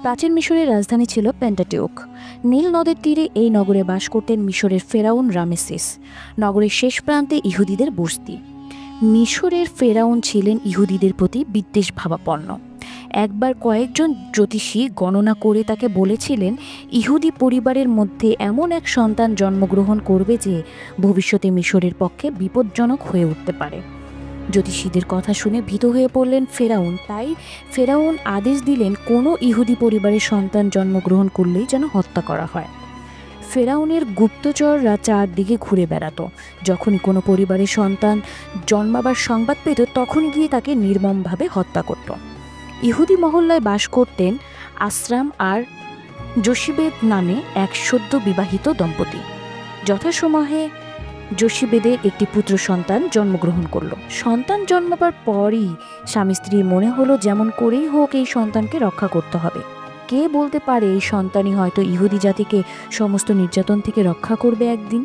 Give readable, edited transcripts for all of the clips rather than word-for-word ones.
প্রাচীন মিশরের রাজধানী ছিল পেন্টাটিউক। নীল নদের তীরে এই নগরে বাস করতেন মিশরের ফেরাউন রামেসিস। নগরের শেষ প্রান্তে ইহুদিদের বসতি। মিশরের ফেরাউন ছিলেন ইহুদিদের প্রতি বিদ্বেষভাবাপন্ন। একবার কয়েকজন জ্যোতিষী গণনা করে তাকে বলেছিলেন ইহুদি পরিবারের মধ্যে এমন এক সন্তান জন্মগ্রহণ করবে যে ভবিষ্যতে মিশরের পক্ষে বিপজ্জনক হয়ে উঠতে পারে। জ্যোতিষীদের কথা শুনে ভীত হয়ে পড়লেন ফেরাউন। তাই ফেরাউন আদেশ দিলেন কোনো ইহুদি পরিবারের সন্তান জন্মগ্রহণ করলেই যেন হত্যা করা হয়। ফেরাউনের গুপ্তচররা চারদিকে ঘুরে বেড়াতো। যখনই কোনো পরিবারের সন্তান জন্মাবার সংবাদ পেত তখনই গিয়ে তাকে নির্মমভাবে হত্যা করত। ইহুদি মহল্লায় বাস করতেন আসরাম আর যোশিবেদ নামে এক সদ্য বিবাহিত দম্পতি। যথাসময়ে যোশিবেদের একটি পুত্র সন্তান জন্মগ্রহণ করল। সন্তান জন্মাবার পরই স্বামী স্ত্রীর মনে হলো যেমন করেই হোক এই সন্তানকে রক্ষা করতে হবে। কে বলতে পারে এই সন্তানই হয়তো ইহুদি জাতিকে সমস্ত নির্যাতন থেকে রক্ষা করবে একদিন।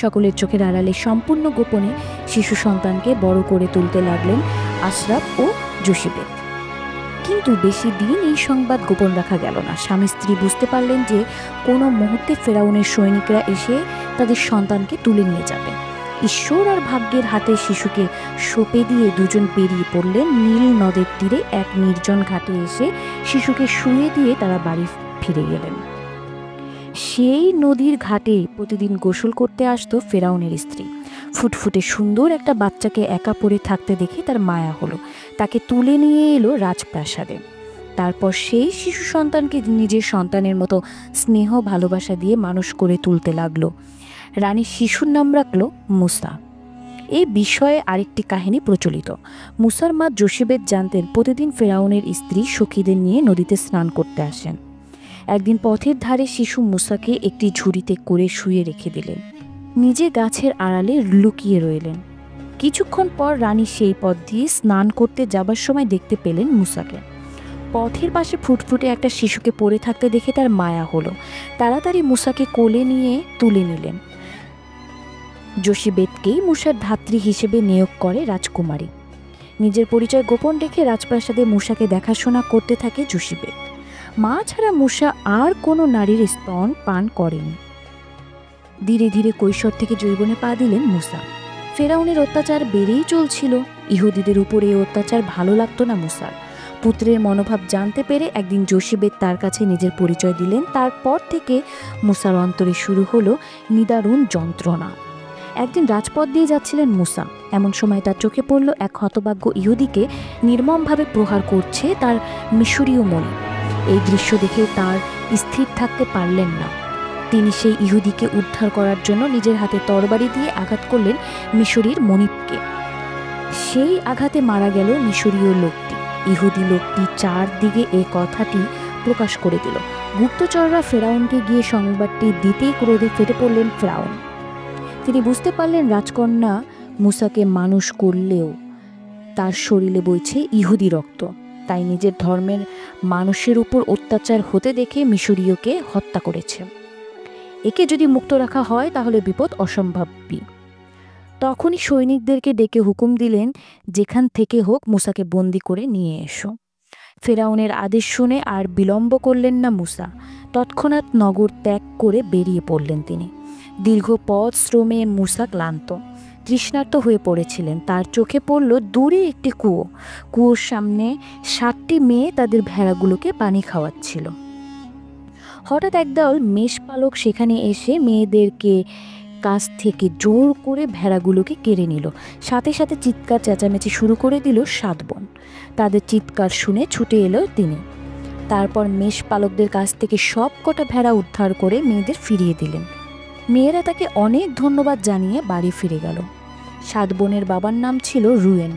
সকলের চোখের আড়ালে সম্পূর্ণ গোপনে শিশু সন্তানকে বড় করে তুলতে লাগলেন আশরাফ ও যোশিবেদ। কিন্তু বেশি দিন এই সংবাদ গোপন রাখা গেল না। স্বামী স্ত্রী বুঝতে পারলেন যে কোনো মুহূর্তে ফেরাউনের সৈনিকরা এসে তাদের সন্তানকে তুলে নিয়ে যাবে। ঈশ্বর আর ভাগ্যের হাতে শিশুকে সঁপে দিয়ে দুজন বেরিয়ে পড়লেন নীল নদের তীরে এক নির্জন ঘাটে। এসে শিশুকে শুয়ে দিয়ে তারা বাড়ি ফিরে গেলেন। সেই নদীর ঘাটে প্রতিদিন গোসল করতে আসতো ফেরাউনের স্ত্রী। ফুটফুটে সুন্দর একটা বাচ্চাকে একা পড়ে থাকতে দেখে তার মায়া হলো। তাকে তুলে নিয়ে এলো রাজপ্রাসাদে। তারপর সেই শিশু সন্তানকে নিজের সন্তানের মতো স্নেহ ভালোবাসা দিয়ে মানুষ করে তুলতে লাগলো। রানীর শিশুর নাম রাখলো মুসা। এই বিষয়ে আরেকটি কাহিনী প্রচলিত। মুসার মা যোশিবেদ জানতেন প্রতিদিন ফেরাউনের স্ত্রী সখীদের নিয়ে নদীতে স্নান করতে আসেন। একদিন পথের ধারে শিশু মুসাকে একটি ঝুড়িতে করে শুয়ে রেখে দিলেন। নিজে গাছের আড়ালে লুকিয়ে রইলেন। কিছুক্ষণ পর রানী সেই পথ দিয়ে স্নান করতে যাবার সময় দেখতে পেলেন মুসাকে। পথের পাশে ফুটফুটে একটা শিশুকে পড়ে থাকতে দেখে তার মায়া হলো। তাড়াতাড়ি মুসাকে কোলে নিয়ে তুলে নিলেন। যোশিবেদকেই মুসার ধাত্রী হিসেবে নিয়োগ করে রাজকুমারী। নিজের পরিচয় গোপন রেখে রাজপ্রাসাদে মুসাকে দেখাশোনা করতে থাকে যোশিবেদ। মা ছাড়া মুসা আর কোনো নারীর স্তন পান করেনি। ধীরে ধীরে কৈশোর থেকে যৌবনে পা দিলেন মুসা। ফেরাউনের অত্যাচার বেড়েই চলছিল। ইহুদিদের উপরে এই অত্যাচার ভালো লাগতো না মুসার। পুত্রের মনোভাব জানতে পেরে একদিন যোশিবেদ তার কাছে নিজের পরিচয় দিলেন। তারপর থেকে মুসার অন্তরে শুরু হলো নিদারুণ যন্ত্রণা। একদিন রাজপথ দিয়ে যাচ্ছিলেন মুসা। এমন সময় তার চোখে পড়ল এক হতভাগ্য ইহুদিকে নির্মমভাবে প্রহার করছে তার মিশরীয় মণি। এই দৃশ্য দেখে তার স্থির থাকতে পারলেন না। তিনি সেই ইহুদিকে উদ্ধার করার জন্য নিজের হাতে তরবারি দিয়ে আঘাত করলেন মিশরীর মনিবকে। সেই আঘাতে মারা গেল মিশরীয় লোকটি। ইহুদি লোকটি চারদিকে এই কথাটি প্রকাশ করে দিল। গুপ্তচররা ফেরাউনকে গিয়ে সংবাদটি দিতেই ক্রোধে ফেটে পড়লেন ফেরাউন। তিনি বুঝতে পারলেন রাজকন্যা মুসাকে মানুষ করলেও তার শরীরে বইছে ইহুদি রক্ত। তাই নিজের ধর্মের মানুষের উপর অত্যাচার হতে দেখে মিশরীয়কে হত্যা করেছে। একে যদি মুক্ত রাখা হয় তাহলে বিপদ অসম্ভাবী। তখনই সৈনিকদেরকে ডেকে হুকুম দিলেন যেখান থেকে হোক মুসাকে বন্দি করে নিয়ে এসো। ফেরাউনের আদেশ শুনে আর বিলম্ব করলেন না মুসা। তৎক্ষণাৎ নগর ত্যাগ করে বেরিয়ে পড়লেন তিনি। দীর্ঘ পথ শ্রমে মুসা ক্লান্ত, তৃষ্ণার্ত হয়ে পড়েছিলেন। তার চোখে পড়ল দূরে একটি কুয়ো। কুয়োর সামনে 7টি মেয়ে তাদের ভেড়াগুলোকে পানি খাওয়াচ্ছিল। হঠাৎ একদল মেষপালক সেখানে এসে মেয়েদেরকে কাছ থেকে জোর করে ভেড়াগুলোকে কেড়ে নিল। সাথে সাথে চিৎকার চেঁচামেচি শুরু করে দিল 7 বোন। তাদের চিৎকার শুনে ছুটে এলো তিনি। তারপর মেষপালকদের কাছ থেকে সব কটা ভেড়া উদ্ধার করে মেয়েদের ফিরিয়ে দিলেন। মেয়েরা তাকে অনেক ধন্যবাদ জানিয়ে বাড়ি ফিরে গেল। 7 বোনের বাবার নাম ছিল রুয়েন।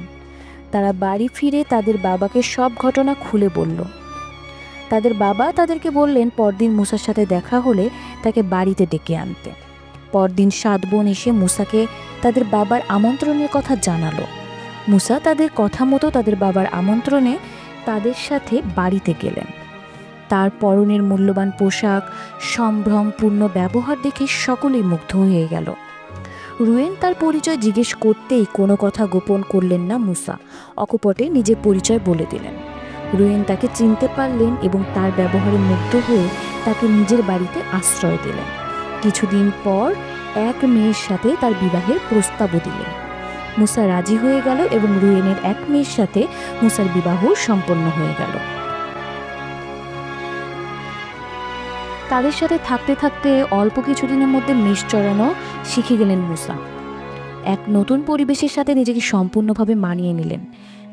তারা বাড়ি ফিরে তাদের বাবাকে সব ঘটনা খুলে বলল। তাদের বাবা তাদেরকে বললেন পরদিন মুসার সাথে দেখা হলে তাকে বাড়িতে ডেকে আনতে। পরদিন 7 বোন এসে মুসাকে তাদের বাবার আমন্ত্রণের কথা জানালো। মুসা তাদের কথা মতো তাদের বাবার আমন্ত্রণে তাদের সাথে বাড়িতে গেলেন। তার পরনের মূল্যবান পোশাক, সম্ভ্রমপূর্ণ ব্যবহার দেখে সকলেই মুগ্ধ হয়ে গেল। রুয়েন তার পরিচয় জিজ্ঞেস করতেই কোনো কথা গোপন করলেন না মুসা। অকপটে নিজের পরিচয় বলে দিলেন। রুয়েন তাকে চিনতে পারলেন এবং তার ব্যবহারে মুগ্ধ হয়ে তাকে নিজের বাড়িতে আশ্রয় দিলেন। কিছুদিন পর এক মেয়ের সাথে তার বিবাহের প্রস্তাবও দিলেন। মুসা রাজি হয়ে গেল এবং রুয়েনের এক মেয়ের সাথে মুসার বিবাহ সম্পন্ন হয়ে গেল। তাদের সাথে থাকতে থাকতে অল্প কিছুদিনের মধ্যে মেষ চড়ানো শিখে গেলেন মুসা। এক নতুন পরিবেশের সাথে নিজেকে সম্পূর্ণভাবে মানিয়ে নিলেন।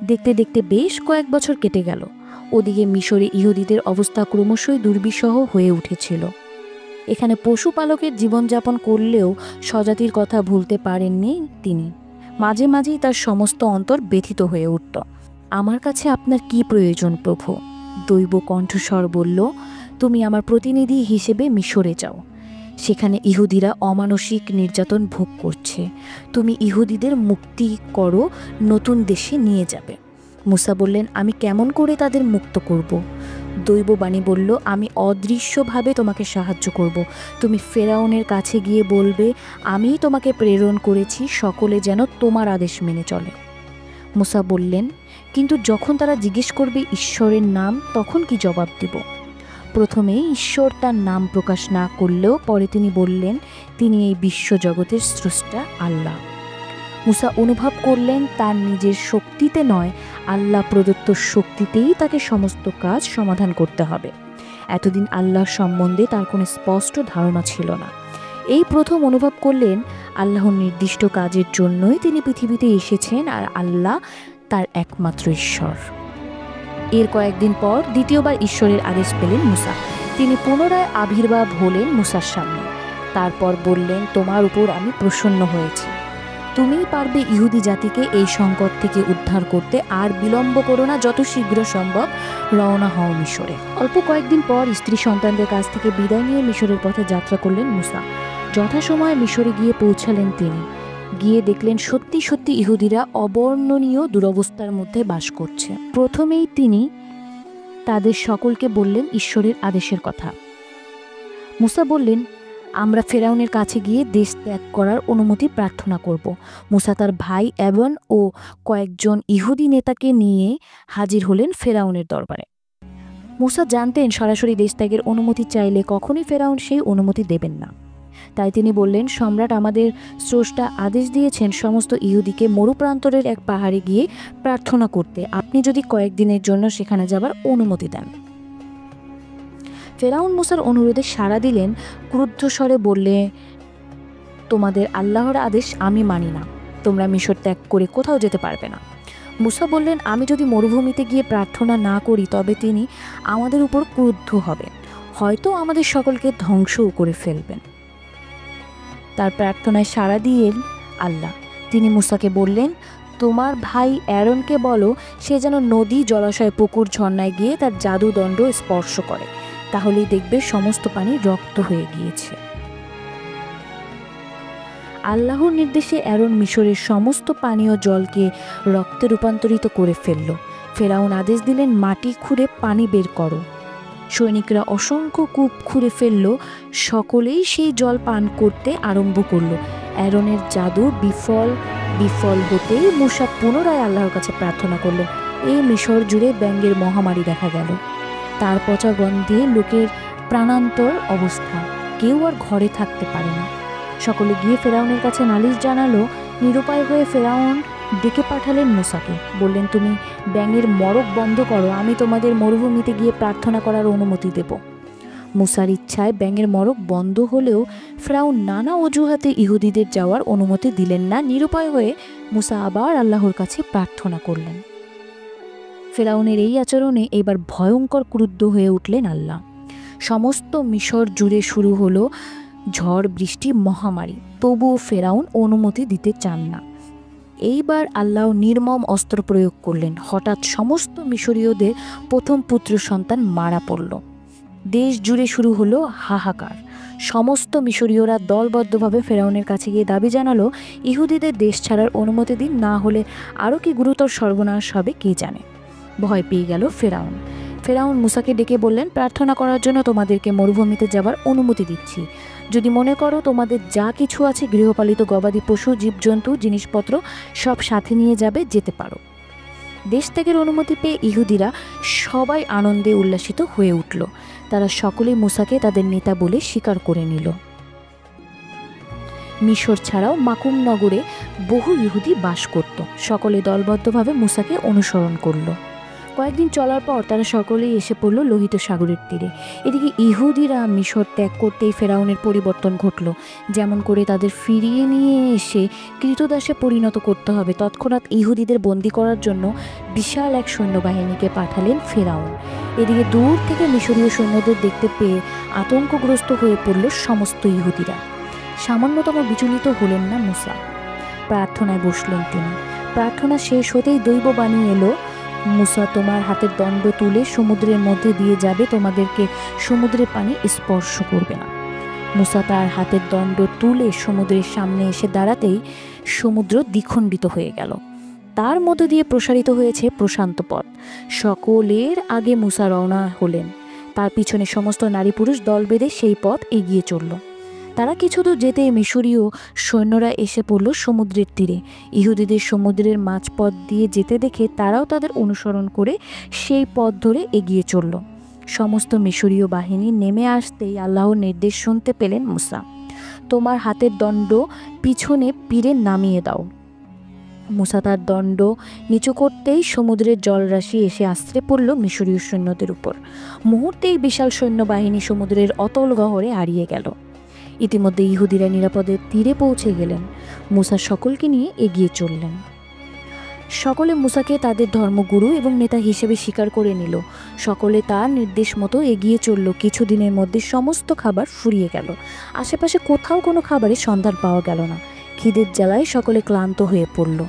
দেখতে দেখতে বেশ কয়েক বছর কেটে গেল। ওদিকে মিশরে ইহুদিদের অবস্থা ক্রমশই দুর্বিষহ হয়ে উঠেছিল। এখানে পশুপালকের জীবনযাপন করলেও স্বজাতির কথা ভুলতে পারেননি তিনি। মাঝে মাঝেই তার সমস্ত অন্তর ব্যথিত হয়ে উঠত। আমার কাছে আপনার কি প্রয়োজন প্রভু? দৈব কণ্ঠস্বর বলল, তুমি আমার প্রতিনিধি হিসেবে মিশরে যাও। সেখানে ইহুদিরা অমানসিক নির্যাতন ভোগ করছে। তুমি ইহুদিদের মুক্তি করো, নতুন দেশে নিয়ে যাবে। মুসা বললেন, আমি কেমন করে তাদের মুক্ত করব? দৈববাণী বলল, আমি অদৃশ্যভাবে তোমাকে সাহায্য করব। তুমি ফেরাউনের কাছে গিয়ে বলবে, আমিই তোমাকে প্রেরণ করেছি, সকলে যেন তোমার আদেশ মেনে চলে। মুসা বললেন, কিন্তু যখন তারা জিজ্ঞেস করবে ঈশ্বরের নাম, তখন কি জবাব দেব? প্রথমে ঈশ্বর তার নাম প্রকাশ না করলেও পরে তিনি বললেন, তিনি এই বিশ্বজগতের স্রষ্টা আল্লাহ। মুসা অনুভব করলেন তার নিজের শক্তিতে নয়, আল্লাহ প্রদত্ত শক্তিতেই তাকে সমস্ত কাজ সমাধান করতে হবে। এতদিন আল্লাহ সম্বন্ধে তার কোনো স্পষ্ট ধারণা ছিল না। এই প্রথম অনুভব করলেন আল্লাহর নির্দিষ্ট কাজের জন্যই তিনি পৃথিবীতে এসেছেন, আর আল্লাহ তার একমাত্র ঈশ্বর। এর কয়েকদিন পর দ্বিতীয়বার ঈশ্বরের আদেশ পেলেন মুসা। তিনি পুনরায় আবির্ভাব হলেন মুসার সামনে। তারপর বললেন, তোমার উপর আমি প্রসন্ন হয়েছি। তুমিই পারবে ইহুদি জাতিকে এই সংকট থেকে উদ্ধার করতে। আর বিলম্ব করো না, যত শীঘ্র সম্ভব রওনা হও মিশরে। অল্প কয়েকদিন পর স্ত্রী সন্তানদের কাছ থেকে বিদায় নিয়ে মিশরের পথে যাত্রা করলেন মুসা। যথাসময়ে মিশরে গিয়ে পৌঁছালেন তিনি। গিয়ে দেখলেন সত্যি সত্যি ইহুদিরা অবর্ণনীয় দুরবস্থার মধ্যে বাস করছে। প্রথমেই তিনি তাদের সকলকে বললেন ঈশ্বরের আদেশের কথা। মুসা বললেন, আমরা ফেরাউনের কাছে গিয়ে দেশ ত্যাগ করার অনুমতি প্রার্থনা করব। মুসা তার ভাই এবং ও কয়েকজন ইহুদি নেতাকে নিয়ে হাজির হলেন ফেরাউনের দরবারে। মুসা জানতেন সরাসরি দেশ ত্যাগের অনুমতি চাইলে কখনোই ফেরাউন সেই অনুমতি দেবেন না। তাই তিনি বললেন, সম্রাট আমাদের স্রষ্টা আদেশ দিয়েছেন সমস্ত ইহুদিকে মরুপ্রান্তরের এক পাহাড়ে গিয়ে প্রার্থনা করতে। আপনি যদি কয়েকদিনের জন্য সেখানে যাবার অনুমতি দেন। ফেরাউন মুসার অনুরোধে সাড়া দিলেন। ক্রুদ্ধ স্বরে বললে, তোমাদের আল্লাহর আদেশ আমি মানি না। তোমরা মিশর ত্যাগ করে কোথাও যেতে পারবে না। মুসা বললেন, আমি যদি মরুভূমিতে গিয়ে প্রার্থনা না করি তবে তিনি আমাদের উপর ক্রুদ্ধ হবেন, হয়তো আমাদের সকলকে ধ্বংসও করে ফেলবেন। তার প্রার্থনায় সাড়া দিলেন আল্লাহ। তিনি মুসাকে বললেন, তোমার ভাই অ্যারনকে বলো সে যেন নদী, জলাশয়, পুকুর, ঝর্ণায় গিয়ে তার জাদুদণ্ড স্পর্শ করে, তাহলেই দেখবে সমস্ত পানি রক্ত হয়ে গিয়েছে। আল্লাহর নির্দেশে অ্যারন মিশরের সমস্ত পানীয় জলকে রক্তে রূপান্তরিত করে ফেলল। ফেরাউন আদেশ দিলেন, মাটি খুঁড়ে পানি বের করো। সৈনিকরা অসংখ্য কূপ খুঁড়ে ফেলল। সকলেই সেই জল পান করতে আরম্ভ করল। অ্যারনের জাদু বিফল হতেই মুসা পুনরায় আল্লাহর কাছে প্রার্থনা করলেন। এই মিশর জুড়ে ব্যাঙের মহামারী দেখা গেল। তার পচা গন্ধে লোকের প্রাণান্তর অবস্থা, কেউ আর ঘরে থাকতে পারে না। সকলে গিয়ে ফেরাউনের কাছে নালিশ জানালো। নিরুপায় হয়ে ফেরাউন ডেকে পাঠালেন মুসাকে। বললেন, তুমি ব্যাঙের মরক বন্ধ করো, আমি তোমাদের মরুভূমিতে গিয়ে প্রার্থনা করার অনুমতি দেব। মুসার ইচ্ছায় ব্যাঙের মরক বন্ধ হলেও ফেরাউন নানা অজুহাতে ইহুদিদের যাওয়ার অনুমতি দিলেন না। নিরুপায় হয়ে মুসা আবার আল্লাহর কাছে প্রার্থনা করলেন। ফেরাউনের এই আচরণে এবার ভয়ঙ্কর ক্রুদ্ধ হয়ে উঠলেন আল্লাহ। সমস্ত মিশর জুড়ে শুরু হলো ঝড় বৃষ্টি, মহামারী। তবুও ফেরাউন অনুমতি দিতে চান না। এইবার আল্লাহ নির্মম অস্ত্র প্রয়োগ করলেন। হঠাৎ সমস্ত মিশরীয়দের প্রথম পুত্র সন্তান মারা পড়ল। দেশ জুড়ে শুরু হলো হাহাকার। সমস্ত মিশরীয়রা দলবদ্ধভাবে ফেরাউনের কাছে গিয়ে দাবি জানালো, ইহুদিদের দেশ ছাড়ার অনুমতি দিন, না হলে আরও কি গুরুতর সর্বনাশ হবে কে জানে। ভয় পেয়ে গেল ফেরাউন মুসাকে ডেকে বললেন, প্রার্থনা করার জন্য তোমাদেরকে মরুভূমিতে যাবার অনুমতি দিচ্ছি। যদি মনে করো তোমাদের যা কিছু আছে, গৃহপালিত গবাদি পশু, জীবজন্তু, জিনিসপত্র সব সাথে নিয়ে যাবে, যেতে পারো। দেশ ত্যাগের অনুমতি পেয়ে ইহুদিরা সবাই আনন্দে উল্লাসিত হয়ে উঠল। তারা সকলেই মুসাকে তাদের নেতা বলে স্বীকার করে নিল। মিশর ছাড়াও মাকুম নগরে বহু ইহুদি বাস করত। সকলে দলবদ্ধভাবে মুসাকে অনুসরণ করল। কয়েকদিন চলার পর তারা সকলেই এসে পড়ল লোহিত সাগরের তীরে। এদিকে ইহুদিরা মিশর ত্যাগ করতেই ফেরাউনের পরিবর্তন ঘটল। যেমন করে তাদের ফিরিয়ে নিয়ে এসে কৃতদাসে পরিণত করতে হবে, তৎক্ষণাৎ ইহুদিদের বন্দী করার জন্য বিশাল এক সৈন্যবাহিনীকে পাঠালেন ফেরাউন। এদিকে দূর থেকে মিশরীয় সৈন্যদের দেখতে পেয়ে আতঙ্কগ্রস্ত হয়ে পড়ল সমস্ত ইহুদিরা। সামান্যতম বিচলিত হলেন না মুসা। প্রার্থনায় বসলেন তিনি। প্রার্থনা শেষ হতেই দৈববাণী এলো, মুসা, তোমার হাতের দণ্ড তুলে সমুদ্রের মধ্যে দিয়ে যাবে, তোমাদেরকে সমুদ্রের পানি স্পর্শ করবে না। মুসা তার হাতের দণ্ড তুলে সমুদ্রের সামনে এসে দাঁড়াতেই সমুদ্র দ্বিখণ্ডিত হয়ে গেল। তার মধ্য দিয়ে প্রসারিত হয়েছে প্রশান্ত পথ। সকলের আগে মুসা রওনা হলেন। তার পিছনে সমস্ত নারী পুরুষ দল বেঁধে সেই পথ এগিয়ে চলল। তারা কিছু দূর যেতে মিশরীয় সৈন্যরা এসে পড়ল সমুদ্রের তীরে। ইহুদিদের সমুদ্রের মাঝপথ দিয়ে যেতে দেখে তারাও তাদের অনুসরণ করে সেই পথ ধরে এগিয়ে চলল। সমস্ত মিশরীয় বাহিনী নেমে আসতেই আল্লাহর নির্দেশ শুনতে পেলেন মুসা, তোমার হাতের দণ্ড পিছনে পিড়ে নামিয়ে দাও। মুসা তার দণ্ড নিচু করতেই সমুদ্রের জলরাশি এসে আশ্রে পড়ল মিশরীয় সৈন্যদের উপর। মুহূর্তেই বিশাল সৈন্যবাহিনী সমুদ্রের অতল গহরে হারিয়ে গেল। ইতিমধ্যে ইহুদিরা নিরাপদে তীরে পৌঁছে গেলেন। মুসা সকলকে নিয়ে এগিয়ে চললেন। সকলে মুসাকে তাদের ধর্মগুরু এবং নেতা হিসেবে স্বীকার করে নিল। সকলে তার নির্দেশ মতো এগিয়ে চলল। কিছুদিনের মধ্যে সমস্ত খাবার ফুরিয়ে গেল। আশেপাশে কোথাও কোনো খাবারের সন্ধান পাওয়া গেল না। খিদের জ্বালায় সকলে ক্লান্ত হয়ে পড়ল।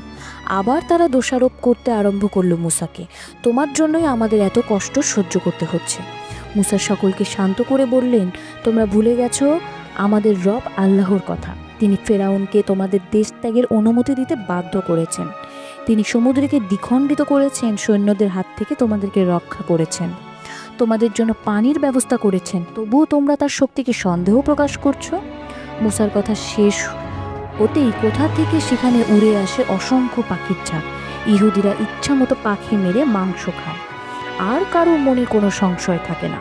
আবার তারা দোষারোপ করতে আরম্ভ করল মুসাকে, তোমার জন্যই আমাদের এত কষ্ট সহ্য করতে হচ্ছে। মুসা সকলকে শান্ত করে বললেন, তোমরা ভুলে গেছো আমাদের রব আল্লাহর কথা। তিনি ফেরাউনকে তোমাদের দেশ ত্যাগের অনুমতি দিতে বাধ্য করেছেন। তিনি সমুদ্রকে দ্বিখণ্ডিত করেছেন, সৈন্যদের হাত থেকে তোমাদেরকে রক্ষা করেছেন, তোমাদের জন্য পানির ব্যবস্থা করেছেন, তবুও তোমরা তার শক্তিকে সন্দেহ প্রকাশ করছো। মুসার কথা শেষ হতেই কোথা থেকে সেখানে উড়ে আসে অসংখ্য পাখির ঝাঁক। ইহুদিরা ইচ্ছামতো পাখি মেরে মাংস খায়। আর কারোর মনে কোনো সংশয় থাকে না,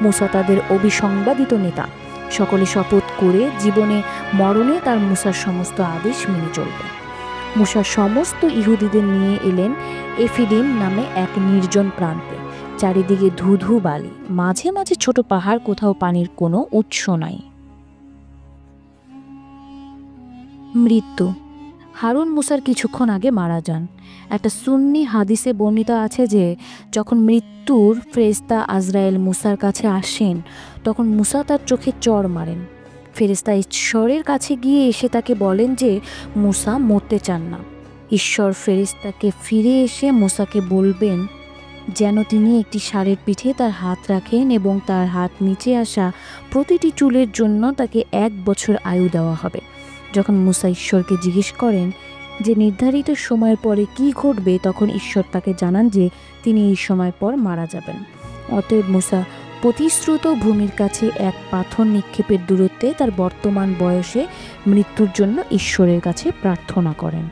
মুসা তাদের অবিসংবাদিত নেতা। সকলে শপথ করে জীবনে মরণে তার মুসার সমস্ত আদেশ মেনে চলবে। মুসা সমস্ত ইহুদিদের নিয়ে এলেন এফিদিম নামে এক নির্জন প্রান্তে। চারিদিকে ধুধু বালি, মাঝে মাঝে ছোট পাহাড়, কোথাও পানির কোনো উৎস নাই। মৃত্যু। হারুন মুসার কিছুক্ষণ আগে মারা যান। একটা সুন্নি হাদিসে বর্ণিত আছে যে যখন মৃত্যুর ফেরেশতা আজরায়েল মুসার কাছে আসেন তখন মুসা তার চোখে চড় মারেন। ফেরেশতা ঈশ্বরের কাছে গিয়ে এসে তাকে বলেন যে মুসা মরতে চান না। ঈশ্বর ফেরেশতাকে ফিরে এসে মুসাকে বলবেন যেন তিনি একটি ষাঁড়ের পিঠে তার হাত রাখেন এবং তার হাত নিচে আসা প্রতিটি চুলের জন্য তাকে 1 বছর আয়ু দেওয়া হবে। যখন মুসা ঈশ্বরকে জিজ্ঞেস করেন যে নির্ধারিত সময়ের পরে কি ঘটবে, তখন ঈশ্বর তাকে জানান যে তিনি এই সময় পর মারা যাবেন। অতএব মুসা প্রতিশ্রুত ভূমির কাছে এক পাথর নিক্ষেপের দূরত্বে তার বর্তমান বয়সে মৃত্যুর জন্য ঈশ্বরের কাছে প্রার্থনা করেন।